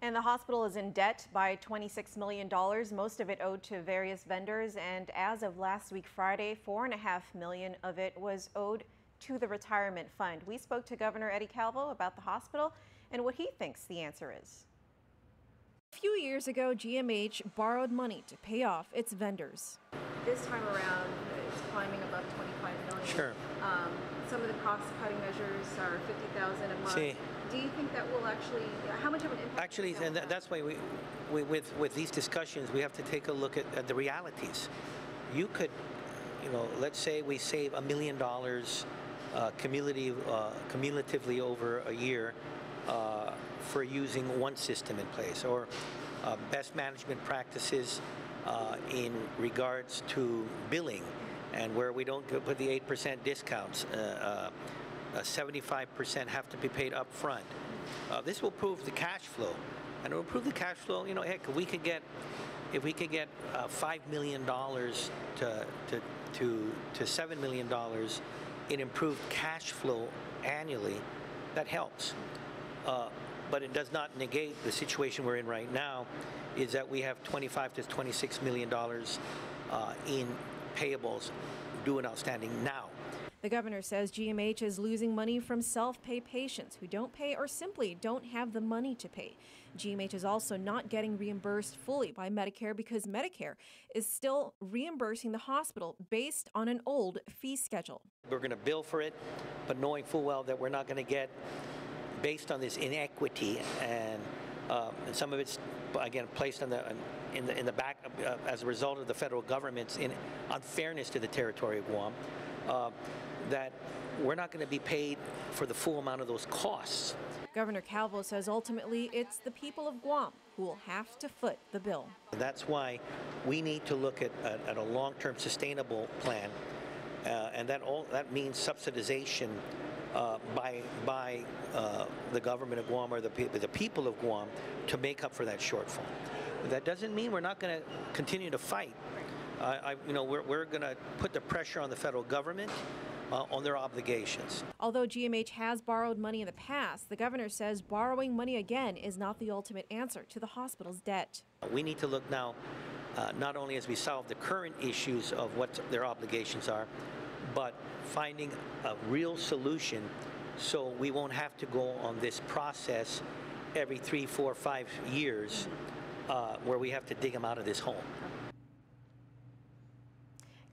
And the hospital is in debt by $26 million, most of it owed to various vendors. And as of last week, Friday, $4.5 million of it was owed to the retirement fund. We spoke to Governor Eddie Calvo about the hospital and what he thinks the answer is. A few years ago, GMH borrowed money to pay off its vendors. This time around, it's climbing above $25 million. Sure. Some of the cost-cutting measures are $50,000 a month. See, do you think that will actually, how much of an impact? Actually, and that's why with these discussions, we have to take a look at the realities. You could, let's say we save $1 million cumulatively over a year for using one system in place, or best management practices in regards to billing, and where we don't put the 8% discounts. 75% have to be paid up front. This will improve the cash flow, and it will improve the cash flow. Heck, if we could get $5 million to $7 million in improved cash flow annually, that helps. But it does not negate the situation we're in right now, is that we have $25 to $26 million in payables due and outstanding now. The governor says GMH is losing money from self-pay patients who don't pay or simply don't have the money to pay. GMH is also not getting reimbursed fully by Medicare because Medicare is still reimbursing the hospital based on an old fee schedule. We're going to bill for it, but knowing full well that we're not going to get, based on this inequity, and some of it's again placed on in the back as a result of the federal government's unfairness to the territory of Guam. That we're not going to be paid for the full amount of those costs. Governor Calvo says ultimately it's the people of Guam who will have to foot the bill. That's why we need to look at a long-term sustainable plan, and that means subsidization by the government of Guam, or the people of Guam, to make up for that shortfall. That doesn't mean we're not going to continue to fight. We're going to put the pressure on the federal government on their obligations. Although GMH has borrowed money in the past, the governor says borrowing money again is not the ultimate answer to the hospital's debt. We need to look now, not only as we solve the current issues of what their obligations are, but finding a real solution so we won't have to go on this process every 3, 4, 5 years where we have to dig them out of this hole.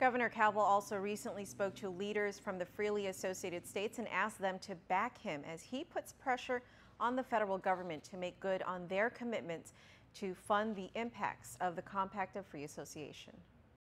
Governor Calvo also recently spoke to leaders from the freely associated states and asked them to back him as he puts pressure on the federal government to make good on their commitments to fund the impacts of the Compact of Free Association.